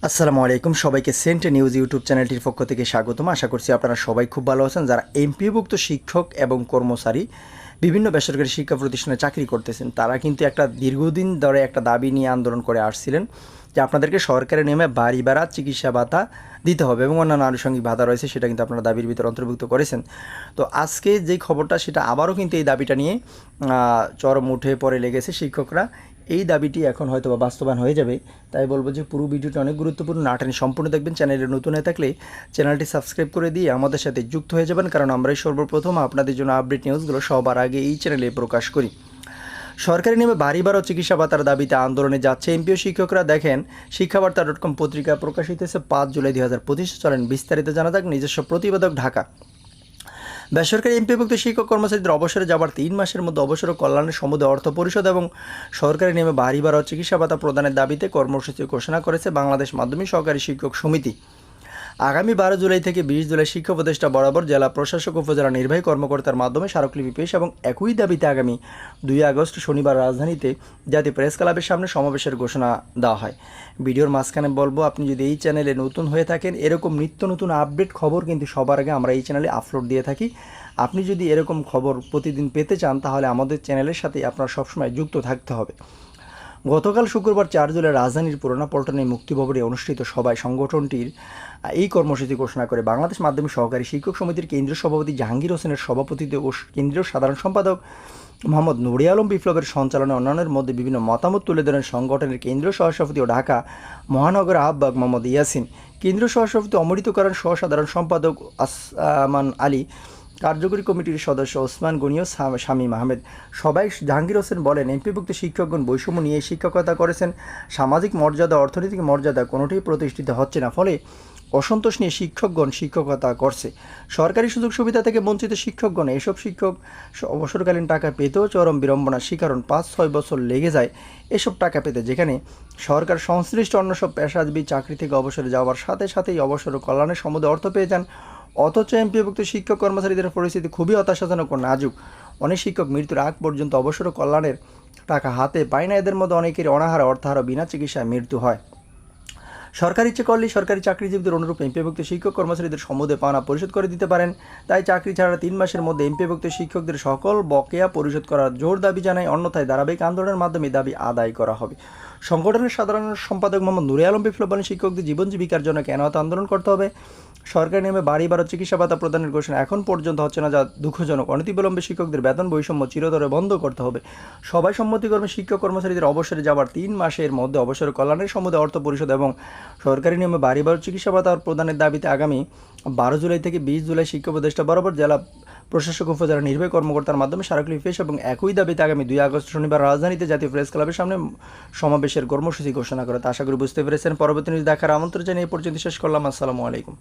আসসালামু আলাইকুম, সবাইকে সেন্ট নিউজ ইউটিউব চ্যানেলটির পক্ষ থেকে স্বাগতম। আশা করছি আপনারা সবাই খুব ভালো আছেন। যারা এমপিওভুক্ত শিক্ষক এবং কর্মচারী বিভিন্ন বেসরকারি শিক্ষা প্রতিষ্ঠানে চাকরি করতেছেন, তারা কিন্তু একটা দীর্ঘদিন ধরে একটা দাবি নিয়ে আন্দোলন করে আসছিলেন যে আপনাদেরকে সরকারি নিয়মে বাড়ি ভাড়া, চিকিৎসা ভাতা দিতে হবে এবং অন্যান্য আনুষঙ্গিক ভাতা রয়েছে, সেটা কিন্তু আপনারা দাবির ভিতরে অন্তর্ভুক্ত করেছেন। তো আজকে যেই খবরটা, সেটা আবারও কিন্তু এই দাবিটা নিয়ে চরম উঠে পড়ে লেগেছে শিক্ষকরা। এই দাবিটি এখন হয়তো বা বাস্তবায়ন হয়ে যাবে। তাই বলবো যে পুরো ভিডিওটা অনেক গুরুত্বপূর্ণ, নাটানি সম্পূর্ণ দেখবেন। চ্যানেলে নতুন হয়ে থাকলে চ্যানেলটি সাবস্ক্রাইব করে দিয়ে আমাদের সাথে যুক্ত হয়ে যাবেন, কারণ আমরাই সর্বপ্রথম আপনাদের জন্য আপডেট নিউজগুলো সবার আগে এই চ্যানেলে প্রকাশ করি। সরকারি নিয়মে বাড়ি ভাড়া চিকিৎসা ভাতার দাবিতে আন্দোলনে যাচ্ছে এমপিও শিক্ষকরা। দেখেন, শিক্ষাবার্তা.com পত্রিকা প্রকাশিত হয়েছে 5 জুলাই 2025। চলেন বিস্তারিত জানা যাক। নিজস্ব প্রতিবেদক, ঢাকা। বেসরকারি এমপিভুক্ত শিক্ষক কর্মচারীদের অবসরে যাবার 3 মাসের মধ্যে অবসর কল্যাণের সমুদয় অর্থ পরিশোধ এবং সরকারি নিয়মে বাড়ি ভাড়া চিকিৎসা ভাতা প্রদানের দাবিতে কর্মসূচি ঘোষণা করেছে বাংলাদেশ মাধ্যমিক সহকারী শিক্ষক সমিতি। আগামী 12 জুলাই থেকে 20 জুলাই শিক্ষা উপদেষ্টা বরাবর জেলা প্রশাসক, উপজেলা নির্বাহী কর্মকর্তার মাধ্যমে স্মারকলিপি পেশ এবং একই দাবিতে আগামী 2 আগস্ট শনিবার রাজধানীতে জাতীয় প্রেস ক্লাবের সামনে সমাবেশের ঘোষণা দেওয়া হয়। ভিডিওর মাঝখানে বলবো, আপনি যদি এই চ্যানেলে নতুন হয়ে থাকেন, এরকম নিত্য নতুন আপডেট খবর কিন্তু সবার আগে আমরা এই চ্যানেলে আপলোড দিয়ে থাকি। আপনি যদি এরকম খবর প্রতিদিন পেতে চান, তাহলে আমাদের চ্যানেলের সাথে আপনার সবসময় যুক্ত থাকতে হবে। গতকাল শুক্রবার 4 জুলাই রাজধানীর পুরোনো পল্টনে মুক্তিভবনে অনুষ্ঠিত সভায় সংগঠনটির এই কর্মসূচি ঘোষণা করে বাংলাদেশ মাধ্যমিক সহকারী শিক্ষক সমিতির কেন্দ্রীয় সভাপতি জাহাঙ্গীর হোসেনের সভাপতিত্বে ও কেন্দ্রীয় সাধারণ সম্পাদক মোহাম্মদ নুরে আলম বিপ্লবের সঞ্চালনায় অন্যান্যের মধ্যে বিভিন্ন মতামত তুলে ধরেন সংগঠনের কেন্দ্রীয় সহসভাপতি ও ঢাকা মহানগর আহ্বায়ক মোহাম্মদ ইয়াসিন, কেন্দ্রীয় সহসভাপতি অমৃত করেন সাধারণ সম্পাদক আসমান আলী, কার্যকরী কমিটির সদস্য ওসমান গনি ও শামীম আহমেদ। সবাই জাহাঙ্গীর হোসেন বলেন, এমপিভুক্ত শিক্ষকগণ বৈষম্য নিয়ে শিক্ষকতা করেছেন। সামাজিক মর্যাদা, অর্থনৈতিক মর্যাদা কোনোটাই প্রতিষ্ঠিত হচ্ছে না, ফলে অসন্তোষ নিয়ে শিক্ষকগণ শিক্ষকতা করছে। সরকারি সুযোগ সুবিধা থেকে বঞ্চিত শিক্ষকগণ এসব শিক্ষক অবসরকালীন টাকা পেতেও চরম বিড়ম্বনার শিকার হন। 5-6 বছর লেগে যায় এসব টাকা পেতে, যেখানে সরকার সংশ্লিষ্ট অন্য সব পেশাজীবী চাকরি থেকে অবসরে যাওয়ার সাথে সাথেই অবসর কল্যাণের সমুদয় অর্থ পেয়ে যান। অথচ এমপিভুক্ত শিক্ষক কর্মচারীদের পরিস্থিতি খুবই হতাশাজনক ও নাজুক। অনেক শিক্ষক মৃত্যুর আগ পর্যন্ত অবসর কল্যাণের টাকা হাতে পায় না। এদের মধ্যে অনেকের অনাহারে, অর্থাহারা, বিনা চিকিৎসায় মৃত্যু হয়। সরকার ইচ্ছে করলেই সরকারি চাকরিজীবীদের অনুরূপ এমপিভুক্ত শিক্ষক কর্মচারীদের সমুদয় পাওনা পরিশোধ করে দিতে পারেন। তাই চাকরি ছাড়া 3 মাসের মধ্যে এমপিভুক্ত শিক্ষকদের সকল বকেয়া পরিশোধ করার জোর দাবি জানায়। অন্যথায় ধারাবাহিক আন্দোলনের মাধ্যমে দাবি আদায় করা হবে। সংগঠনের সাধারণ সম্পাদক মোহাম্মদ নুরে আলম বিপ্লব বলেন, শিক্ষকদের জীবন জীবিকার জন্য কেন এত আন্দোলন করতে হবে? সরকারি নিয়মে বাড়ি ভাড়া চিকিৎসা ভাতা প্রদানের ঘোষণা এখন পর্যন্ত হচ্ছে না, যা দুঃখজনক। অনতিবিলম্বে শিক্ষকদের বেতন বৈষম্য চিরতরে বন্ধ করতে হবে। সবাই সম্মতিক্রমে শিক্ষক কর্মচারীদের অবসরে যাওয়ার 3 মাসের মধ্যে অবসর কল্যাণের সমুদয় অর্থ পরিশোধ এবং সরকারি নিয়মে বাড়ি ভাড়া চিকিৎসা ভাতা প্রদানের দাবিতে আগামী 12 জুলাই থেকে 20 জুলাই শিক্ষা উপদেষ্টা বরাবর জেলা প্রশাসক, উপজেলা নির্বাহী কর্মকর্তার মাধ্যমে স্মারকলিপি পেশ এবং একই দাবিতে আগামী 2 আগস্ট শনিবার রাজধানীতে জাতীয় প্রেস ক্লাবের সামনে সমাবেশের কর্মসূচি ঘোষণা করে। তা আশা করি বুঝতে পেরেছেন। পরবর্তী নিউজ দেখার আমন্ত্রণ জানিয়ে এ পর্যন্ত শেষ করলাম। আসসালামু আলাইকুম।